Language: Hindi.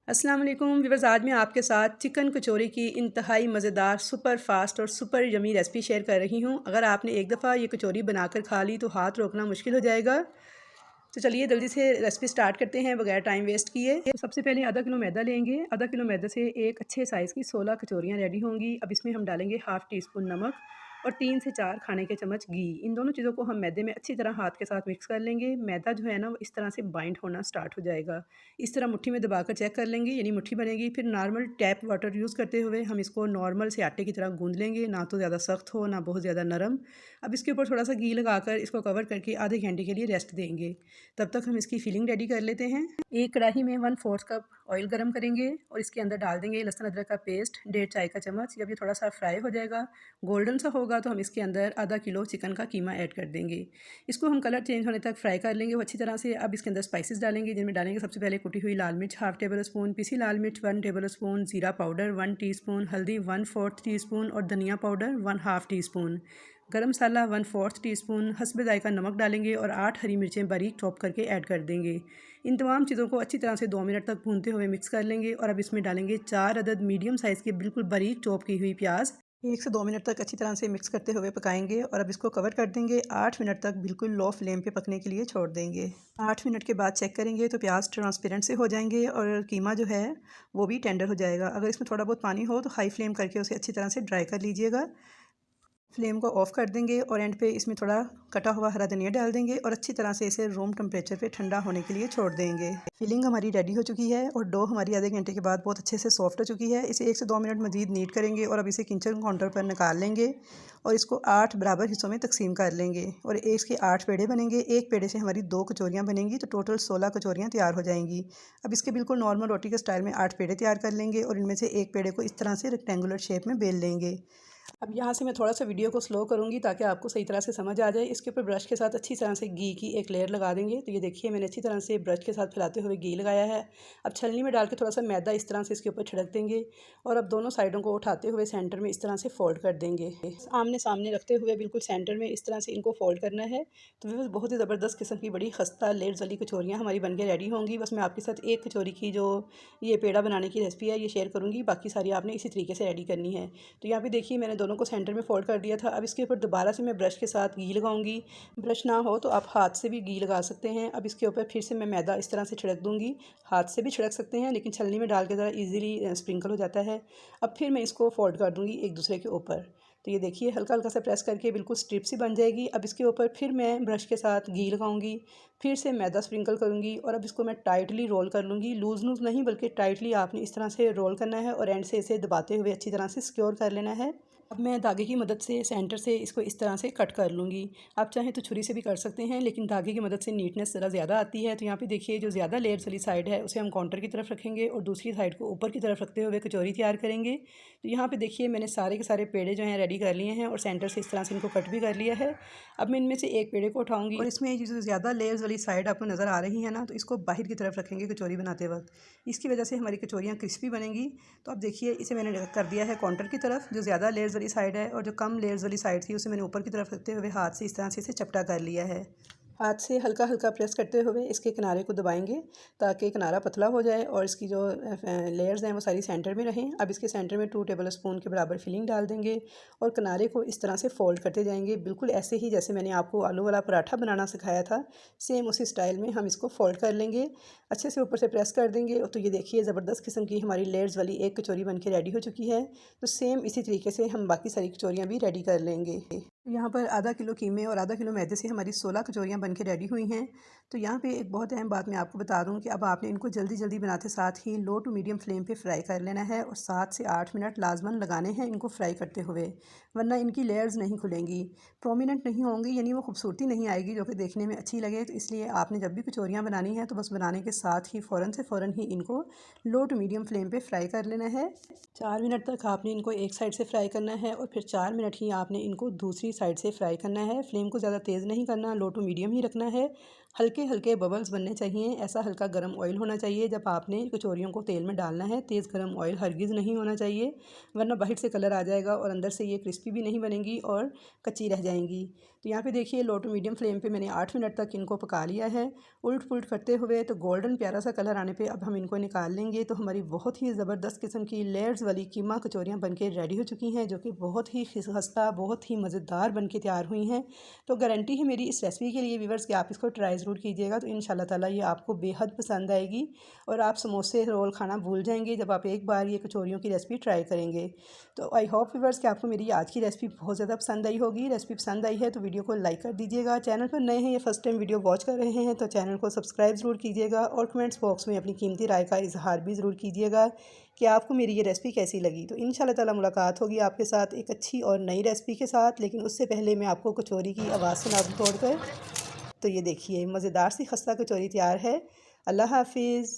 अस्सलाम वालेकुम व्यूअर्स, आज मैं आपके साथ चिकन कचौरी की इंतहाई मज़ेदार सुपर फास्ट और सुपर यमी रेसिपी शेयर कर रही हूँ। अगर आपने एक दफ़ा ये कचौरी बनाकर खा ली तो हाथ रोकना मुश्किल हो जाएगा। तो चलिए जल्दी से रेसिपी स्टार्ट करते हैं बगैर टाइम वेस्ट किए। तो सबसे पहले आधा किलो मैदा लेंगे। आधा किलो मैदे से एक अच्छे साइज़ की 16 कचौरियाँ रेडी होंगी। अब इसमें हम डालेंगे हाफ़ टी स्पून नमक और 3 से 4 खाने के चम्मच घी। इन दोनों चीज़ों को हम मैदे में अच्छी तरह हाथ के साथ मिक्स कर लेंगे। मैदा जो है ना वो इस तरह से बाइंड होना स्टार्ट हो जाएगा। इस तरह मुट्ठी में दबाकर चेक कर लेंगे, यानी मुट्ठी बनेगी। फिर नॉर्मल टैप वाटर यूज़ करते हुए हम इसको नॉर्मल से आटे की तरह गूंद लेंगे, ना तो ज़्यादा सख्त हो ना बहुत ज़्यादा नरम। अब इसके ऊपर थोड़ा सा घी लगाकर इसको कवर करके आधे घंटे के लिए रेस्ट देंगे। तब तक हम इसकी फिलिंग रेडी कर लेते हैं। एक कढ़ाई में 1/4 कप ऑयल गरम करेंगे और इसके अंदर डाल देंगे लहसुन अदरक का पेस्ट 1.5 चाय का चम्मच। जब ये थोड़ा सा फ्राई हो जाएगा, गोल्डन सा होगा, तो हम इसके अंदर आधा किलो चिकन का कीमा ऐड कर देंगे। इसको हम कलर चेंज होने तक फ्राई कर लेंगे वो अच्छी तरह से। अब इसके अंदर स्पाइसेस डालेंगे, जिनमें डालेंगे सबसे पहले कुटी हुई लाल मिर्च हाफ टेबल स्पून, पिसी लाल मिर्च 1 टेबल स्पून, जीरा पाउडर 1 टीस्पून, हल्दी 1/4 टीस्पून और धनिया पाउडर 1/2 टीस्पून, गरम मसाला 1/4 टीस्पून, हस्बे जायका नमक डालेंगे और 8 हरी मिर्चें बारीक चॉप करके ऐड कर देंगे। इन तमाम चीज़ों को अच्छी तरह से 2 मिनट तक भूनते हुए मिक्स कर लेंगे। और अब इसमें डालेंगे 4 अदद मीडियम साइज़ के बिल्कुल बारीक चॉप की हुई प्याज। 1 से 2 मिनट तक अच्छी तरह से मिक्स करते हुए पकाएंगे और अब इसको कवर कर देंगे। 8 मिनट तक बिल्कुल लो फ्लेम पे पकने के लिए छोड़ देंगे। 8 मिनट के बाद चेक करेंगे तो प्याज ट्रांसपेरेंट से हो जाएंगे और कीमा जो है वो भी टेंडर हो जाएगा। अगर इसमें थोड़ा बहुत पानी हो तो हाई फ्लेम करके उसे अच्छी तरह से ड्राई कर लीजिएगा। फ्लेम को ऑफ़ कर देंगे और एंड पे इसमें थोड़ा कटा हुआ हरा धनिया डाल देंगे और अच्छी तरह से इसे रूम टेम्परेचर पे ठंडा होने के लिए छोड़ देंगे। फिलिंग हमारी रेडी हो चुकी है और डो हमारी आधे घंटे के बाद बहुत अच्छे से सॉफ्ट हो चुकी है। इसे 1 से 2 मिनट मज़ीद नीट करेंगे और अब इसे किचन काउंटर पर निकाल लेंगे और इसको 8 बराबर हिस्सों में तकसीम कर लेंगे और इसके 8 पेड़े बनेंगे। एक पेड़े से हमारी 2 कचौरियाँ बनेंगी, तो टोटल 16 कचौरियाँ तैयार हो जाएंगी। अब इसके बिल्कुल नॉर्मल रोटी के स्टाइल में 8 पेड़े तैयार कर लेंगे और इनमें से एक पेड़े को इस तरह से रेक्टेंगुलर शेप में बेल लेंगे। अब यहाँ से मैं थोड़ा सा वीडियो को स्लो करूँगी ताकि आपको सही तरह से समझ आ जाए। इसके ऊपर ब्रश के साथ अच्छी तरह से घी की एक लेयर लगा देंगे। तो ये देखिए मैंने अच्छी तरह से ब्रश के साथ फैलाते हुए घी लगाया है। अब छलनी में डाल के थोड़ा सा मैदा इस तरह से इसके ऊपर छिड़क देंगे और अब दोनों साइडों को उठाते हुए सेंटर में इस तरह से फोल्ड कर देंगे। आमने सामने रखते हुए बिल्कुल सेंटर में इस तरह से इनको फोल्ड करना है। तो बस बहुत ही ज़बरदस्त किस्म की बड़ी खस्ता लेयर्स वाली कचौरियाँ हमारी बन के रेडी होंगी। बस मैं आपके साथ एक कचौरी की जो ये पेड़ा बनाने की रेसिपी है ये शेयर करूँगी, बाकी सारी आपने इसी तरीके से रेडी करनी है। तो यहाँ पे देखिए मैंने दोनों को सेंटर में फोल्ड कर दिया था। अब इसके ऊपर दोबारा से मैं ब्रश के साथ घी लगाऊंगी। ब्रश ना हो तो आप हाथ से भी घी लगा सकते हैं। अब इसके ऊपर फिर से मैं मैदा इस तरह से छिड़क दूंगी। हाथ से भी छिड़क सकते हैं, लेकिन छलनी में डाल के ज़रा इजीली स्प्रिंकल हो जाता है। अब फिर मैं इसको फोल्ड कर दूंगी एक दूसरे के ऊपर। तो ये देखिए हल्का हल्का सा प्रेस करके बिल्कुल स्ट्रिप सी बन जाएगी। अब इसके ऊपर फिर मैं ब्रश के साथ घी लगाऊंगी, फिर से मैदा स्प्रिंकल करूंगी और अब इसको मैं टाइटली रोल कर लूँगी। लूज़ लूज़ नहीं बल्कि टाइटली आपने इस तरह से रोल करना है और एंड से इसे दबाते हुए अच्छी तरह से सिक्योर कर लेना है। अब मैं धागे की मदद से सेंटर से इसको इस तरह से कट कर लूँगी। आप चाहें तो छुरी से भी कर सकते हैं, लेकिन धागे की मदद से नीटनेस ज़रा ज़्यादा आती है। तो यहाँ पे देखिए जो ज़्यादा लेयर्स वाली साइड है उसे हम काउंटर की तरफ रखेंगे और दूसरी साइड को ऊपर की तरफ रखते हुए कचौरी तैयार करेंगे। तो यहाँ पे देखिए मैंने सारे के सारे पेड़े जो हैं रेडी कर लिए हैं और सेंटर से इस तरह से इनको कट भी कर लिया है। अब मैं इनमें से एक पेड़े को उठाऊँगी और इसमें जो ज़्यादा लेयर्स वाली साइड आपको नज़र आ रही है ना, तो इसको बाहर की तरफ रखेंगे कचौरी बनाते वक्त। इसकी वजह से हमारी कचौरियाँ क्रिस्पी बनेंगी। तो अब देखिए इसे मैंने कर दिया है काउंटर की तरफ, जो ज़्यादा लेयर्स वाली साइड है, और जो कम लेयर्स वाली साइड थी उसे मैंने ऊपर की तरफ रखते हुए हाथ से इस तरह से इसे चपटा कर लिया है। हाथ से हल्का हल्का प्रेस करते हुए इसके किनारे को दबाएंगे ताकि किनारा पतला हो जाए और इसकी जो लेयर्स हैं वो सारी सेंटर में रहें। अब इसके सेंटर में 2 टेबल स्पून के बराबर फिलिंग डाल देंगे और किनारे को इस तरह से फोल्ड करते जाएंगे, बिल्कुल ऐसे ही जैसे मैंने आपको आलू वाला पराठा बनाना सिखाया था। सेम उसी स्टाइल में हम इसको फोल्ड कर लेंगे, अच्छे से ऊपर से प्रेस कर देंगे। तो ये देखिए ज़बरदस्त किस्म की हमारी लेयर्स वाली एक कचौरी बन के रेडी हो चुकी है। तो सेम इसी तरीके से हम बाकी सारी कचौरियाँ भी रेडी कर लेंगे। यहाँ पर आधा किलो कीमे और आधा किलो मैदे से हमारी 16 कचौरियाँ बन के रेडी हुई हैं। तो यहाँ पे एक बहुत अहम बात मैं आपको बता दूँ कि अब आपने इनको जल्दी जल्दी बनाते साथ ही लो टू मीडियम फ्लेम पे फ्राई कर लेना है और 7 से 8 मिनट लाजमन लगाने हैं इनको फ्राई करते हुए, वरना इनकी लेयर्स नहीं खुलेंगी, प्रोमिनेंट नहीं होंगी, यानी वो खूबसूरती नहीं आएगी जो कि देखने में अच्छी लगे। तो इसलिए आपने जब भी कचौरियाँ बनानी है तो बस बनाने के साथ ही फ़ौरन ही इनको लो टू मीडियम फ्लेम पर फ्राई कर लेना है। 4 मिनट तक आपने इनको एक साइड से फ्राई करना है और फिर 4 मिनट ही आपने इनको दूसरी साइड से फ्राई करना है। फ्लेम को ज़्यादा तेज़ नहीं करना, लो टू मीडियम ही रखना है। हल्के हल्के बबल्स बनने चाहिए। ऐसा हल्का गर्म ऑयल होना चाहिए जब आपने कचौरियों को तेल में डालना है। तेज़ गर्म ऑयल हरगिज़ नहीं होना चाहिए, वरना बाहर से कलर आ जाएगा और अंदर से ये क्रिस्पी भी नहीं बनेंगी और कच्ची रह जाएंगी। तो यहाँ पे देखिए लो टू मीडियम फ्लेम पे मैंने 8 मिनट तक इनको पका लिया है, उलट पुलट करते हुए। तो गोल्डन प्यारा सा कलर आने पे अब हम इनको निकाल लेंगे। तो हमारी बहुत ही ज़बरदस्त किस्म की लेयर्स वाली कीमा कचौरियाँ बनके रेडी हो चुकी हैं, जो कि बहुत ही खस्ता बहुत ही मज़ेदार बनके तैयार हुई हैं। तो गारंटी है मेरी इस रेसिपी के लिए व्यूअर्स कि आप इसको ट्राई ज़रूर कीजिएगा। तो इंशाल्लाह ताला ये आपको बेहद पसंद आएगी और आप समोसे रोल खाना भूल जाएंगे जब आप एक बार ये कचौरियों की रेसिपी ट्राई करेंगे। तो आई होप व्यूअर्स कि आपको मेरी आज की रेसिपी बहुत ज़्यादा पसंद आई होगी। रेसिपी पसंद आई है तो वीडियो को लाइक कर दीजिएगा। चैनल पर नए हैं या फर्स्ट टाइम वीडियो वॉच कर रहे हैं तो चैनल को सब्सक्राइब ज़रूर कीजिएगा और कमेंट्स बॉक्स में अपनी कीमती राय का इजहार भी ज़रूर कीजिएगा कि आपको मेरी ये रेसिपी कैसी लगी। तो इंशाल्लाह ताला मुलाकात होगी आपके साथ एक अच्छी और नई रेसिपी के साथ। लेकिन उससे पहले मैं आपको कचौरी की आवाज़ सुना दूँ तोड़ कर। तो ये देखिए मज़ेदार सी खस्ता कचौरी तैयार है। अल्लाह हाफिज़।